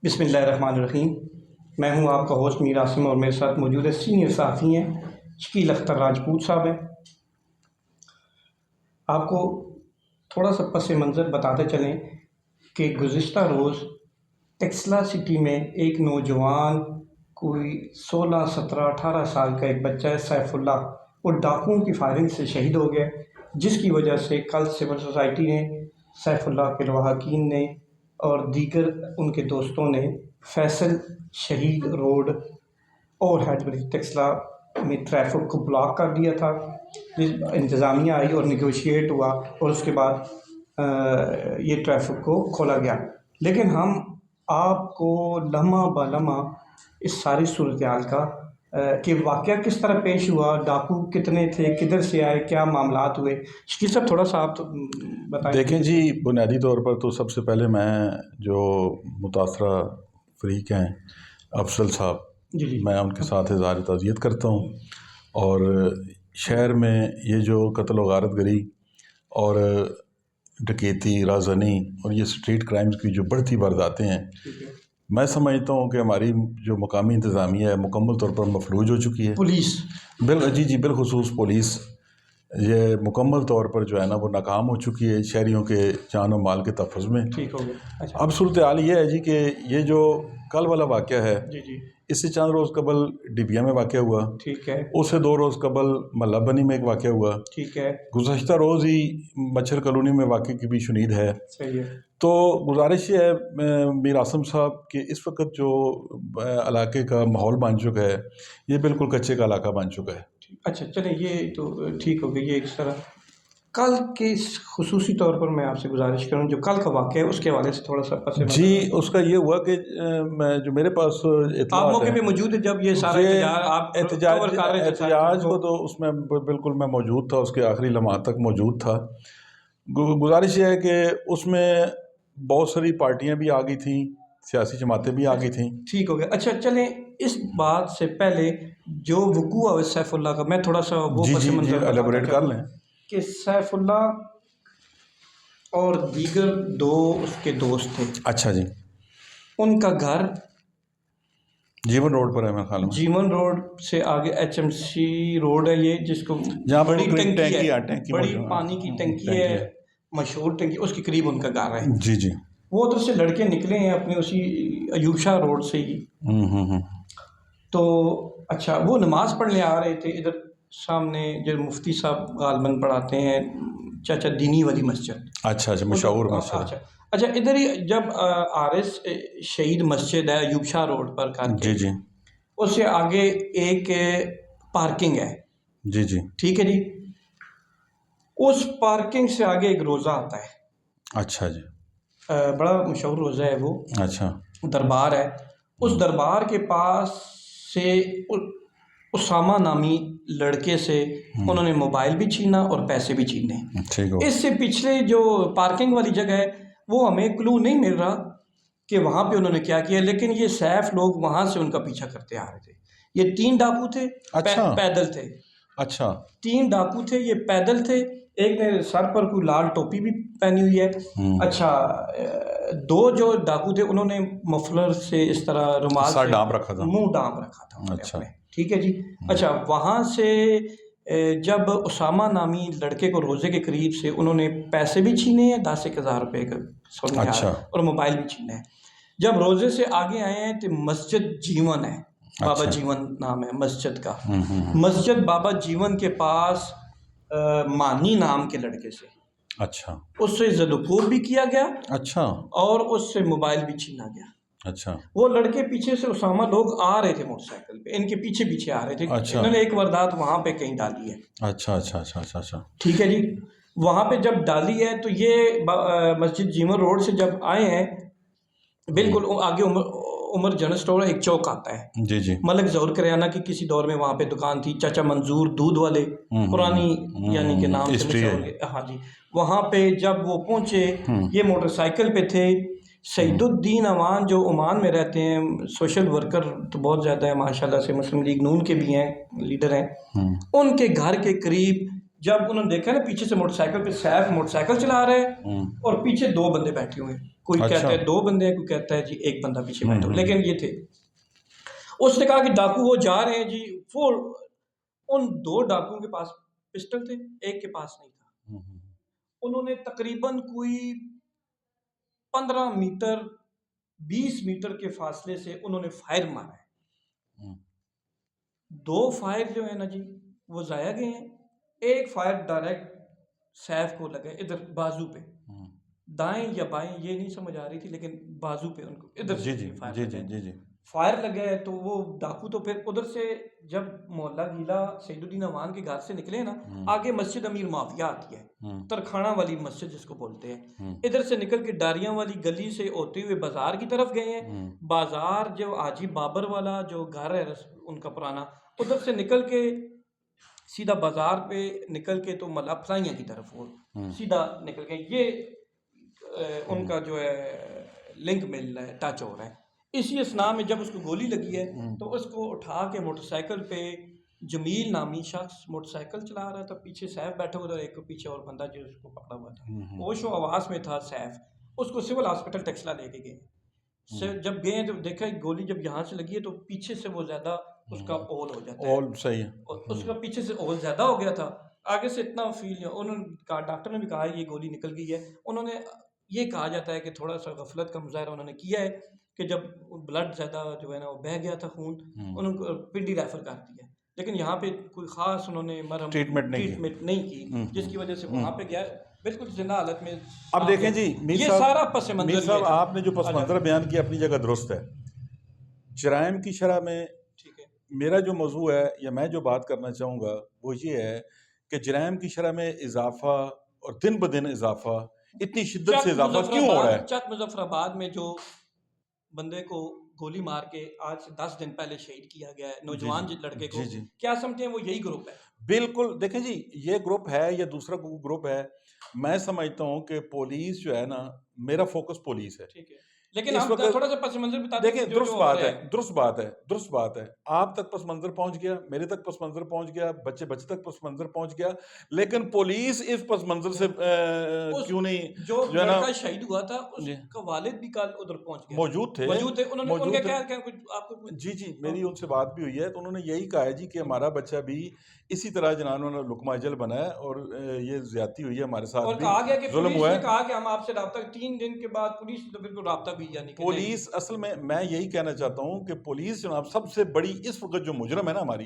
बिस्मिल्लाहिर्रहमानिर्रहीम। मैं हूं आपका होस्ट मीर आसिम और मेरे साथ मौजूद है सीनियर सहाफ़ी हैं शकील अख्तर राजपूत साहब हैं। आपको थोड़ा सा पस मंज़र बताते चलें कि गुज़िश्ता रोज़ टेक्सला सिटी में एक नौजवान, कोई 16, 17, 18 साल का एक बच्चा है सैफुल्लाह, वो डाकुओं की फायरिंग से शहीद हो गया, जिसकी वजह से कल सिविल सोसाइटी ने, सैफुल्लाह के लवाहकीन ने और दीगर उनके दोस्तों ने फैसल शहीद रोड और हेड ब्रिज टेक्सला में ट्रैफिक को ब्लॉक कर दिया था। इंतज़ामिया आई और निगोशिएट हुआ और उसके बाद ये ट्रैफिक को खोला गया। लेकिन हम आपको लम्हा ब लम्हा इस सारी सूरत हाल का कि वाक़या किस तरह पेश हुआ, डाकू कितने थे, किधर से आए, क्या मामलात हुए, शकील साहब थोड़ा सा आप बताएं। देखें जी, बुनियादी तौर पर तो सबसे पहले मैं जो मुतासरा फ़रीक हैं अफसल साहब, जी मैं उनके साथ इज़हार ताज़ियत करता हूँ। और शहर में ये जो कत्ल व गारतगरी और डकैती, राज़नी और ये स्ट्रीट क्राइम्स की जो बढ़ती वारदातें हैं, मैं समझता हूँ कि हमारी जो मकामी इंतज़ामिया है मुकम्मल तौर पर मफलूज हो चुकी है। पुलिस जी बिलखुसूस पुलिस ये मुकम्मल तौर पर जो है ना वो नाकाम हो चुकी है शहरियों के जान और माल के तहफ़्फ़ुज़ में। ठीक हो गया। अच्छा। अब सूरत हाल ये है जी कि ये जो कल वाला वाक़या है, जी इससे चंद रोज़ कबल डिबिया में वाक़या हुआ, ठीक है। उससे 2 रोज़ कबल महल्ला बनी में एक वाक़या हुआ, ठीक है। गुज़श्ता रोज़ ही मच्छर कॉलोनी में वाक़े की भी शुनीद है। सही है। तो गुजारिश ये है मीर आसिम साहब कि इस वक्त जो इलाके का माहौल बन चुका है, ये बिल्कुल कच्चे का इलाका बन चुका है। अच्छा चलें, ये तो ठीक हो गई। ये इस तरह कल के खुसूसी तौर पर मैं आपसे गुजारिश करूँ, जो कल का वाक़या है उसके हवाले से थोड़ा सा पस जी, उसका ये हुआ कि जो मेरे पास आप मौके पे मौजूद है जब ये सारा आप कवर कर रहे थे एहतजाज को, तो उसमें बिल्कुल मैं मौजूद था, उसके आखिरी लम्हात तक मौजूद था। गुजारिश ये है कि उसमें बहुत सारी पार्टियां भी आ गई थीं, सियासी जमातें भी आ गई थीं। ठीक हो गया। अच्छा चलें, इस बात से पहले जो वक़ूअ हुआ सैफुल्लाह का, मैं थोड़ा सा वो जी पस जी जी मंज़र एलेबोरेट कर लें कि सैफुल्लाह और दीगर 2 उसके दोस्त थे। अच्छा जी। उनका घर जीवन रोड पर है मेरे ख्याल में। जीवन रोड से आगे एचएमसी रोड है, ये जिसको जहाँ पर बड़ी टंकी है, टंकी बड़ी पानी की टंकी है, मशहूर टंकी, उसके करीब उनका घर है। जी जी। वो उधर से लड़के निकले हैं अपने उसी अयूब शाह रोड से ही। तो अच्छा, वो नमाज़ पढ़ने आ रहे थे इधर सामने, जो मुफ्ती साहब गालबन पढ़ाते हैं, चाचा दीनी वाली मस्जिद। अच्छा अच्छा, मशहूर मस्जिद। अच्छा इधर ही जब आरएस शहीद मस्जिद है अयूब शाह रोड पर करके, जी जी, उससे आगे एक पार्किंग है। जी जी, ठीक है जी। उस पार्किंग से आगे एक रोज़ा आता है। अच्छा जी। बड़ा मशहूर रोज़ा है वो। अच्छा। दरबार है। उस दरबार के पास से उसामा नामी लड़के से उन्होंने मोबाइल भी छीना और पैसे भी छीने। ठीक हो। इससे पिछले जो पार्किंग वाली जगह है वो हमें क्लू नहीं मिल रहा कि वहाँ पे उन्होंने क्या किया, लेकिन ये सैफ लोग वहाँ से उनका पीछा करते आ रहे थे। ये 3 डाकू थे। अच्छा। पैदल थे। अच्छा। 3 डाकू थे, ये पैदल थे। एक ने सर पर कोई लाल टोपी भी पहनी हुई है। अच्छा, 2 जो डाकू थे उन्होंने मफलर से इस तरह रुमाल से डांप रखा था, मुंह डांप रखा था। अच्छा। ठीक है जी। अच्छा, वहाँ से जब उसामा नामी लड़के को रोज़े के करीब से उन्होंने पैसे भी छीने हैं 10,000 रुपये का सोने का, और मोबाइल भी छीने हैं। जब रोज़े से आगे आए हैं तो मस्जिद जीवन है। बाबा जीवन नाम है मस्जिद का। मस्जिद बाबा जीवन के पास मानी नाम के लड़के से, अच्छा, उससे ज़दुखोर भी किया गया। अच्छा। और उससे मोबाइल भी छीना गया। अच्छा। वो लड़के पीछे से उसामा लोग आ रहे थे मोटरसाइकिल पे, इनके पीछे पीछे आ रहे थे। अच्छा। इन्होंने एक वारदात वहाँ पे कहीं डाली है। अच्छा अच्छा अच्छा अच्छा अच्छा, ठीक है जी। वहाँ पे जब डाली है तो ये मस्जिद जीवन रोड से जब आए हैं, बिल्कुल आगे उमर जनरल स्टोर एक चौक आता है। जी जी। मलिक ज़ौहर किराना की किसी दौर में वहाँ पे दुकान थी। चाचा मंजूर दूध वाले, पुरानी यानी के नाम से। हाँ जी। वहाँ पे जब वो पहुँचे, ये मोटरसाइकिल पे थे। सईदुद्दीन अवान जो ओमान में रहते हैं, सोशल वर्कर तो बहुत ज़्यादा है माशाल्लाह से, मुस्लिम लीग नून के भी हैं, लीडर हैं। उनके घर के करीब जब उन्होंने देखा ना पीछे से मोटरसाइकिल पे सैफ मोटरसाइकिल चला रहे हैं और पीछे 2 बंदे बैठे हुए हैं। कोई अच्छा। कहता है 2 बंदे हैं, कोई कहता है जी 1 बंदा पीछे बैठा हुआ, लेकिन ये थे। उसने कहा कि डाकू वो जा रहे हैं जी। वो उन 2 डाकुओं के पास पिस्टल थे, एक के पास नहीं था। उन्होंने तकरीबन कोई 15 मीटर 20 मीटर के फासले से उन्होंने फायर मारा है। 2 फायर जो है ना जी वो ज़ाया गए हैं। एक फायर डायरेक्ट सैफ को लगा इधर बाजू पे, दाएं या बाएं ये नहीं समझ आ रही थी, लेकिन बाजू पे उनको इधर जी जी फायर जी लगा जी है। जी जी फायर लगा है तो वो डाकू तो फिर उधर से जब मोहल्ला गीला सैदुद्दीन अवान के घर से निकले ना, आगे मस्जिद अमीर माफिया आती है, तरखाना वाली मस्जिद जिसको बोलते हैं। इधर से निकल के डारियां वाली गली से होते हुए बाजार की तरफ गए हैं। बाजार जो हाजी बाबर वाला जो घर है उनका पुराना, उधर से निकल के सीधा बाजार पे निकल के तो मल्ला फलाइयाँ की तरफ वो सीधा निकल गए। ये उनका जो है लिंक मिल रहा है, टच हो रहा है। इसी असना में जब उसको गोली लगी है तो उसको उठा के मोटरसाइकिल पे जमील नामी शख्स मोटरसाइकिल चला रहा था, पीछे सैफ बैठा हुआ था, एक पीछे और बंदा जो उसको पकड़ा हुआ था, होश आवास में था सैफ। उसको सिविल हॉस्पिटल टेक्सला लेके गए। जब गए तो देखा गोली जब यहाँ से लगी है तो पीछे से वो ज्यादा उसका ओल हो जाता है, ऑल सही है। उसका पीछे से ओल ज्यादा हो गया था, आगे से इतना फील नहीं। उन्होंने कहा, डॉक्टर ने भी कहा ये गोली निकल गई है। उन्होंने ये कहा जाता है कि थोड़ा सा गफलत का मुजाहरा उन्होंने किया है कि जब ब्लड ज़्यादा जो है ना वो बह गया था खून, उन्होंने पिंडी रेफर कर दिया, लेकिन यहाँ पे कोई ख़ास उन्होंने मरहम ट्रीटमेंट नहीं की, जिसकी वजह से वहाँ पे गया बिल्कुल जिंदा हालत में। अब देखें जी ये सारा पस मंज़र साहब आपने जो पस मंज़र बयान किया अपनी जगह दुरुस्त है। जराइम की शरह में ठीक है, मेरा जो मौजू है या मैं जो बात करना चाहूँगा वो ये है कि जराइम की शरह में इजाफा और दिन ब दिन इजाफा, इतनी शिद्दत से इजाफा क्यों हो रहा है? चक मुजफ्फराबाद में जो बंदे को गोली मार के आज से 10 दिन पहले शहीद किया गया है, नौजवान लड़के को, क्या समझते हैं वो यही ग्रुप है? बिल्कुल। देखें जी, ये ग्रुप है या दूसरा ग्रुप है, मैं समझता हूँ कि पुलिस जो है ना, मेरा फोकस पुलिस है, ठीक है, लेकिन आप थोड़ा सा पस मंजर बता देखिए। दुरुस्त बात है। आप तक पस मंजर पहुंच गया, मेरे तक पस मंजर पहुंच गया, बच्चे तक पस मंजर पहुंच गया, लेकिन पुलिस इस पस मंजर से क्यों नहीं? जो लड़का शहीद हुआ था उसका वालिद भी कल उधर पहुंच गया, मौजूद थे। उन्होंने उनका क्या आपको? जी मेरी उनसे बात भी हुई है, तो उन्होंने यही कहा है जी कि हमारा बच्चा भी इसी तरह जनानों ने लुकमा अजल बना है और ये ज्यादती हुई है हमारे साथ, और कहा गया कि जुल्म हुआ है। कहा कि हम आपसे राब्ता 3 दिन के बाद पुलिस तो बिल्कुल राब्ता भी यानी पुलिस असल में मैं यही कहना चाहता हूँ कि पुलिस जनाब सबसे बड़ी इस वक्त जो मुजरम है ना हमारी,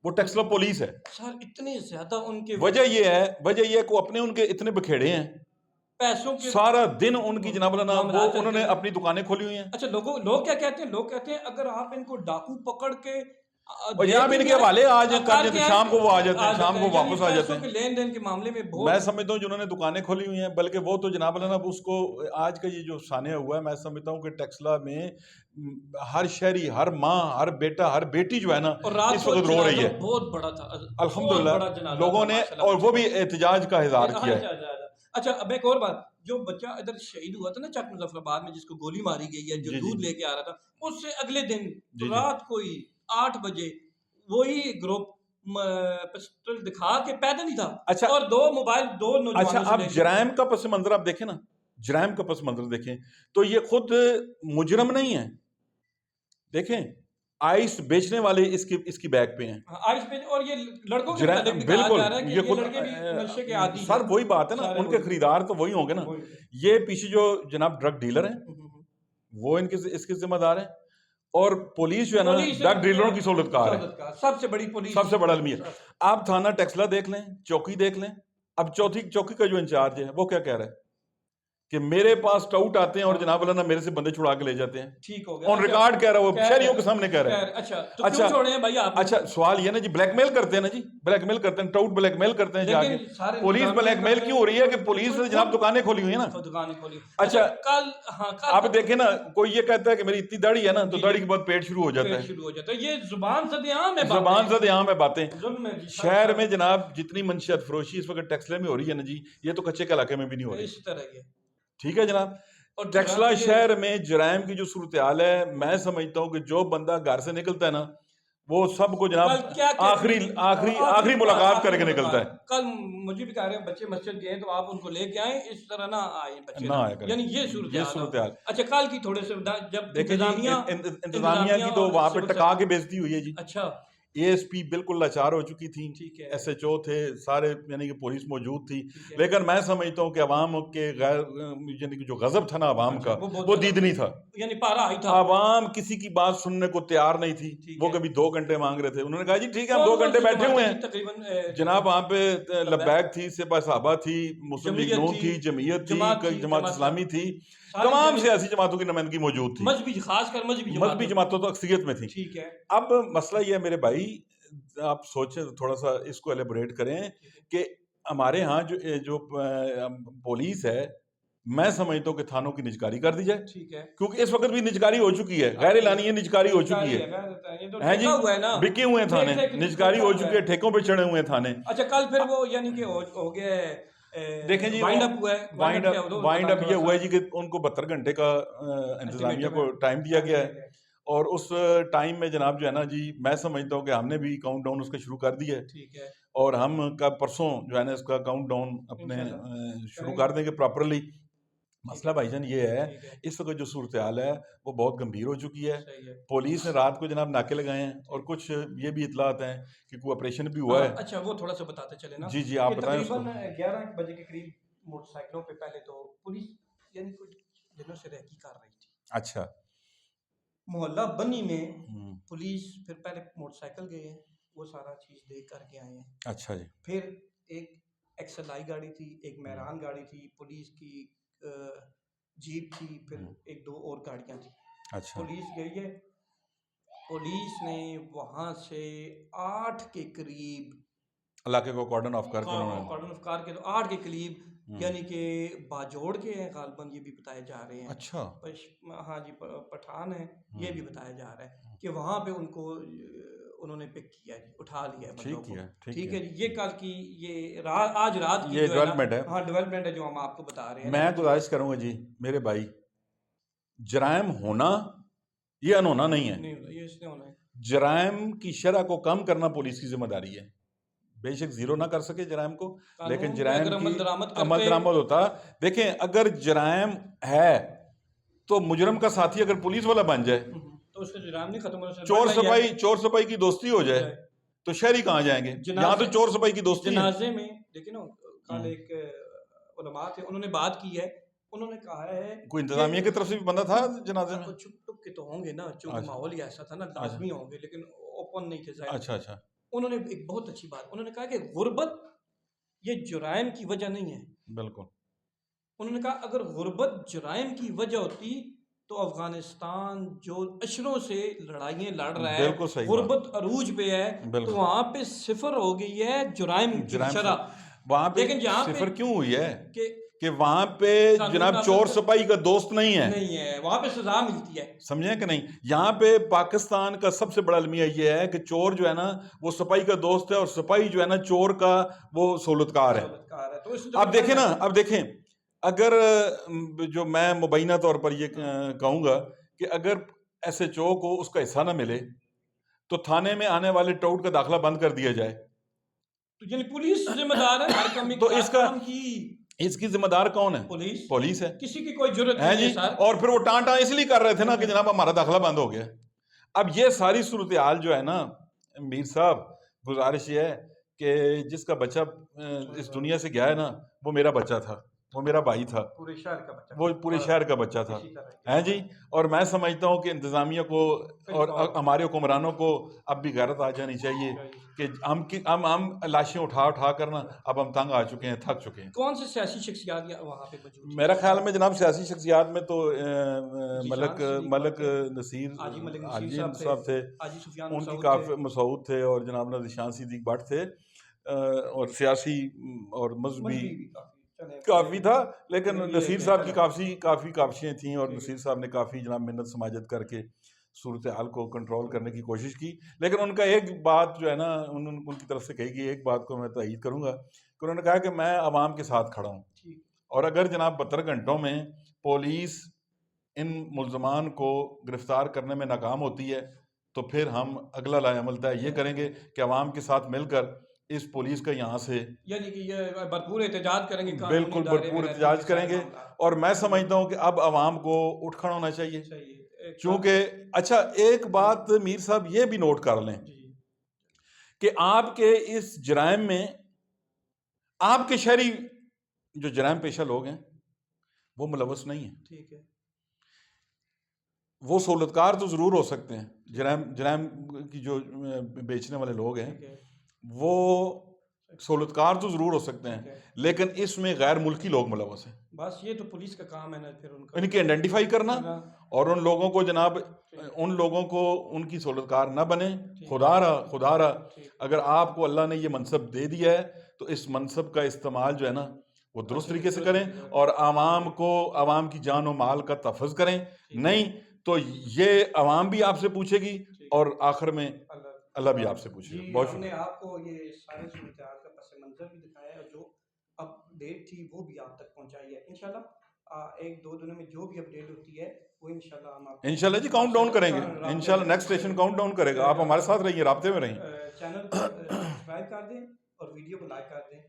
वो टेक्सला पुलिस है। सर इतने ज्यादा उनके वजह ये है कि अपने उनके इतने बखेड़े हैं, पैसों के सारा दिन उनकी जनाब ना वो उन्होंने अपनी दुकानें खोली हुई हैं। अच्छा, लोग क्या कहते हैं? लोग कहते हैं अगर आप इनको डाकू पकड़ के और यहाँ भी इनके हवाले आज कर देते, शाम को वो आ जाते हैं, शाम को वापस आ जाते हैं। लेन देन के मामले में मैं समझता हूँ जिन्होंने दुकानें खोली हुई हैं, बल्कि वो तो जनाब ना उसको आज का ये जो सानिया हुआ है, मैं समझता हूँ कि टेक्सला में हर शहरी, हर माँ, हर बेटा, हर बेटी जो है ना इस वक्त रो रही है। बहुत बड़ा था अल्हम्दुलिल्लाह लोगों ने, और वो भी एहतजाज का इज़हार किया है। अच्छा, अब एक और बात, जो बच्चा इधर शहीद हुआ था ना चक मुजफ्फराबाद में, जिसको गोली मारी गई है, जो दूध लेके आ रहा था, उससे अगले दिन रात कोई 8 बजे वही ग्रुप पिस्टल दिखा के पैदल ही था। अच्छा, और 2 मोबाइल 2 नौजवानों। अच्छा, अब जराइम का पस मंजर आप देखें ना, जराइम का पस मंजर देखें तो ये खुद मुजरम नहीं है। देखें, आइस बेचने वाले इसकी बैग पे हैं। आइस बेच, और ये लड़कों के बिल्कुल, ये खुद नशे के आदी सर वही बात है ना, उनके खरीदार तो वही होंगे ना। ये पीछे जो जनाब ड्रग डीलर हैं वो इसके जिम्मेदार हैं, और पुलिस जो है ना ड्रग डीलरों की सहूलतकार है, सबसे बड़ी पुलिस, सबसे बड़ा अलमी है। आप थाना टेक्सला देख लें, चौकी देख लें, अब चौकी का जो इंचार्ज है वो क्या कह रहा है कि मेरे पास टाउट आते हैं और जनाब ना मेरे से बंदे छुड़ा के ले जाते हैं। ठीक हो गया, ऑन रिकॉर्ड कह रहा है, वो शहरियों के सामने कह रहा है। अच्छा, तो क्यों छोड़े हैं भाई आप? अच्छा, सवाल ये ना जी, ब्लैकमेल करते हैं ना जी, ब्लैकमेल करते हैं, टाउट ब्लैकमेल करते हैं जाके। पुलिस ब्लैकमेल क्यों हो रही है कि पुलिस ने जनाब दुकानें खोली हुई है ना, दुकानें खोली। अच्छा, कल आप देखें ना, कोई ये कहता है कि मेरी इतनी दाढ़ी है ना, तो दाढ़ी के बाद पेट शुरू हो जाता है। ये जुबान ज़द-ए-आम है बातें। शहर में जनाब जितनी मंशियत फरोशी इस वक्त टेक्सला में हो रही है ना जी, ये तो कच्चे के इलाके में भी नहीं हो रही। इस तरह के, ठीक है जनाब। और टेक्सला शहर में जराइम की जो सूरत हाल है, मैं समझता हूँ कि जो बंदा घर से निकलता है ना, वो सबको कल जनाब क्या क्या आखिरी आखिरी आखिरी मुलाकात करके निकलता है। कल मुझे भी कह रहे हैं बच्चे मस्जिद गए तो आप उनको लेके आए, इस तरह ना आए बच्चे ना ना, आया करें, यानी ये सूरत ये हाल हो। सूरत हाल। अच्छा कल की थोड़े से जब देखिए जी, इंतजामिया इंतजामिया की तो और वहां पे सिविल टका के सर्जन, बेइज्जती हुई है जी। अच्छा एएसपी बिल्कुल लाचार हो चुकी थी, ठीक है एसएचओ थे सारे, यानी कि पुलिस मौजूद थी। ठीक है, लेकिन मैं समझता हूँ कि अवाम के गैर, यानी कि जो गजब था ना अवाम अच्छा का, वो बहुत वो ज्यादा दीदनी था। यानी पारा हाई था। अवाम किसी की बात सुनने को तैयार नहीं थी। ठीक वो है, कभी 2 घंटे मांग रहे थे, उन्होंने कहा जी ठीक है हम कौन 2 घंटे सी बैठे हुए जमातें हैं। थी तकरीबन जनाब वहाँ पे लब्बैक, लब्बैक थी, सेपा साहबा थी, मुस्लिम लीग जमीयत नून थी, थी, जमीयत थी, जमात थी, जमात इस्लामी थी, सारी तमाम यानी सियासी जमातों की नुमाइंदगी मौजूद थी। मजहबी, खासकर मजहबी मजहबी जमातें, जमातों तो अक्सरियत में थी। ठीक है अब मसला ये है मेरे भाई, आप सोचें थोड़ा सा इसको एलेबोरेट करें ठीक है कि हमारे यहाँ जो जो पुलिस है, मैं समझता हूँ कि थानों की निजकारी कर दी जाए, ठीक है, क्योंकि इस वक्त भी निजकारी हो चुकी है, गैर एलानिया निजकारी हो चुकी है। ये तो हैं जी, ठेका हुआ है ना, बिके हुए हैं थाने, ठेक निजकारी हो चुकी है, ठेकों पे चढ़े हुए हैं थाने। अच्छा कल फिर वो यानी कि हो गया देखें जी, वाइंड अप हुआ है, वाइंड अप क्या होता है उनका वाइंड काम अप ये थोड़ा हुआ सा है जी कि उनको 72 घंटे का इंतजामिया को टाइम दिया गया है। और उस टाइम में जनाब जो है ना जी, मैं समझता हूँ कि हमने भी काउंट डाउन उसका शुरू कर दिया है। ठीक है और हम का परसों जो है ना इसका काउंट डाउन अपने इंशाल्लाह शुरू करेंगे, कर देंगे प्रॉपरली। ठीक मसला है भाईजान ये है, ठीक है, इस वक्त जो सूरत हाल है वो बहुत गंभीर हो चुकी है। सही है पुलिस ने रात को जनाब नाके लगाए हैं, और ठीक। कुछ ये भी इतलात हैं कि कोई ऑपरेशन भी हुआ हाँ है। अच्छा वो थोड़ा सा बताते चले ना जी जी, कि आप बताएं उसको। तकरीबन 11 बजे के करीब मोटरसाइकिलों पे पहले तो पुलिस यानी कुछ दिनों से रेकी कर रही थी अच्छा। मोहल्ला बनी में। हम्म, पुलिस फिर पहले मोटरसाइकिल गए हैं, वो सारा चीज़ देख करके आए हैं। अच्छा जी। फिर एक एक्सएलआई गाड़ी थी, एक हम्म, मेहरान गाड़ी थी, पुलिस की अ, जीप थी, फिर हम्म, एक दो और गाड़ियाँ थी। अच्छा पुलिस गई है, पुलिस ने वहाँ से 8 के करीब इलाके को कॉर्डन ऑफ करके उन्होंने। कॉर्डन ऑफ कार के तो 8 के करीब हम्म, यानी कि बाजोड़ के हैं गालबन, ये भी बताए जा रहे हैं। अच्छा। हाँ जी पठान है, ये भी हम्म, बताया जा रहा है कि वहाँ पे उनको उन्होंने पिक किया जी, उठा लिया है बंदों ठीक को। है, ठीक ठीक है। है जी, ये कल की ये आज रात की ये जो है ना, डेवलपमेंट है। हाँ डेवलपमेंट है जो हम आपको बता रहे हैं ना मैं ये चीज़। गुजारिश करूंगा जी मेरे भाई, जराइम होना ये अनहोना नहीं है। नहीं होता ये, इसने होना है। जराइम की शरह को कम करना पुलिस की जिम्मेदारी है। बेशक जीरो ना कर सके जराइम को, लेकिन कानून पे जराइम अगर की अमल दरामद अमल करते दरामद होता। देखें, अगर जराइम है तो मुजरम का साथी अगर पुलिस वाला बन जाए, तो उसका जुर्म नहीं खत्म हो चोर सपाई की दोस्ती हो जाए, तो शहरी कहाँ जाएंगे? यहाँ तो जनाजे चोर सपाई की दोस्ती है। जनाजे में देखिए ना, कल हम्म, एक उलमा थे, उन्होंने बात की है, उन्होंने कहा है कोई कि इंतजामिया की तरफ से भी बंदा था जनाजे में? चुप चुप के तो होंगे ना, चूंकि अच्छा माहौल ही ऐसा था ना, अच्छा लाजमी होंगे, लेकिन ओपन नहीं थे जाहिर। अच्छा अच्छा। उन्होंने एक बहुत अच्छी बात उन्होंने कहा कि गुर्बत ये जुराइम की वजह नहीं है। बिल्कुल उन्होंने कहा अगर गुर्बत जुराइम की वजह होती तो अफगानिस्तान जो अशरों से लड़ाइयाँ लड़ रहा है, बिल्कुल सही बात। गुर्बत अरूज पे है, तो बिल्कुल वहाँ पे सिफर हो गई है जुराइम की जराइम से शरह। वहां पे लेकिन जहाँ पे सिफर क्यों हुई है कि कि वहां पे कानून जनाब नाफिज चोर सपाई का दोस्त नहीं है। नहीं है, वहाँ पे सजा मिलती है। समझे कि नहीं? यहाँ पे पाकिस्तान का सबसे बड़ा अलमिया ये है कि चोर जो है ना वो सपाई का दोस्त है, और सपाई जो है ना चोर का वो सहूलतकार है। सहूलतकार है, तो इससे अब देखें ना, अब देखें, अगर जो मैं मुबैना तौर पर ये कहूंगा कि अगर एसएचओ को उसका हिस्सा ना मिले तो थाने में आने वाले टाउट का दाखिला बंद कर दिया जाए। तो यानी पुलिस जिम्मेदार है हर कमी तो हर इसका काम की। इसकी जिम्मेदार कौन है? पुलिस पुलिस है। किसी की कोई जरूरत है नहीं जी। है सर। और फिर वो टांटा इसलिए कर रहे थे ना कि जनाब हमारा दाखिला बंद हो गया। अब ये सारी सूरत हाल जो है ना मीर साहब, गुजारिश ये है कि जिसका बच्चा इस दुनिया से गया है ना, वो मेरा बच्चा था, वो मेरा भाई था, पूरे शहर का बच्चा, वो पूरे शहर का बच्चा था। इसी तरह हैं जी। और मैं समझता हूँ कि इंतज़ामिया को और हमारे हुक्मरानों को अब भी गैरत आ जानी चाहिए कि हम लाशें उठा उठा कर ना अब हम तंग आ चुके हैं, थक चुके हैं। कौन से सियासी शख्सियात वहाँ पे मौजूद थे? मेरा ख्याल में जनाब सियासी शख्सियात में तो मलक जीशान मलक सिद्दीकी थे, नसीर हाजी मलिक नसीर हाजी साहब साहब थे, हाजी सुफियान उनकी मसूद काफ़ी थे, मसूद थे, और जनाब ना जीशान सिद्दीक भट्ट थे। और सियासी और मजहबी मजहबी भी काफी काफ़ी था, लेकिन चले नसीर थे, साहब की चले। काफ़ी काविशें थीं, और ठीक है नसीर साहब ने काफ़ी जनाब मेहनत समाजत करके सूरत हाल को कंट्रोल करने की कोशिश की। लेकिन उनका एक बात जो है ना उनकी तरफ से कही गई एक बात को मैं तईद करूँगा कि उन्होंने कहा कि मैं आवाम के साथ खड़ा हूँ, ठीक और अगर जनाब 72 घंटों में पुलिस इन मुल्ज़मान को गिरफ्तार करने में नाकाम होती है तो फिर हम अगला लाएअमल तय ये करेंगे कि अवाम के साथ मिलकर इस पुलिस का यहाँ से यानी कि ये भरपूर एहतजाज करेंगे, बिल्कुल भरपूर एहतजाज करेंगे। और मैं समझता हूँ कि अब अवाम को उठ खड़ा होना चाहिए, चूँकि अच्छा एक बात मीर साहब ये भी नोट कर लें कि आपके इस जराइम में आपके शहरी जो जराइम पेशा लोग हैं वो मुलवस नहीं है। ठीक है, वो सहूलतकार तो ज़रूर हो सकते हैं, जराइम की जो बेचने वाले लोग हैं वो सहूलतकार तो ज़रूर हो सकते हैं, लेकिन इसमें गैर मुल्की लोग मुलवस हैं। बस ये तो पुलिस का काम है ना फिर उनका, इनकी आइडेंटिफाई करना और उन लोगों को जनाब उन लोगों को उनकी सहूलतकार न बने। खुदारा अगर आपको अल्लाह ने ये मनसब दे दिया है तो इस मनसब का इस्तेमाल जो है ना वो दुरुस्त तरीके से करें और आवाम की जान और माल का तहफ़्फ़ुज़ करें। नहीं तो ये आवाम भी आपसे पूछेगी और आखिर में अल्लाह भी आपसे पूछेगा। बहुत हमने शुक्रिया। आपको ये सारे सूरत-ए-हाल का पस मंज़र भी दिखाया है और जो अपडेट थी वो भी आप तक पहुंचाई है। इंशाल्लाह 1-2 दिनों में जो भी अपडेट होती है वो इंशाल्लाह हम आपको इंशाल्लाह जी काउंट डाउन करेंगे। इंशाल्लाह नेक्स्ट स्टेशन काउंट डाउन करेगा। आप हमारे साथ रहिए, राब्ते में रहिए। चैनल को सब्सक्राइब कर दें और वीडियो को लाइक कर दें।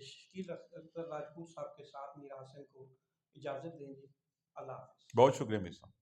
शकील अख्तर राजपूत साहब के साथ मीर हसन को इजाज़त देंगे। अल्लाह हाफ़िज़। बहुत शुक्रिया मीर साहब।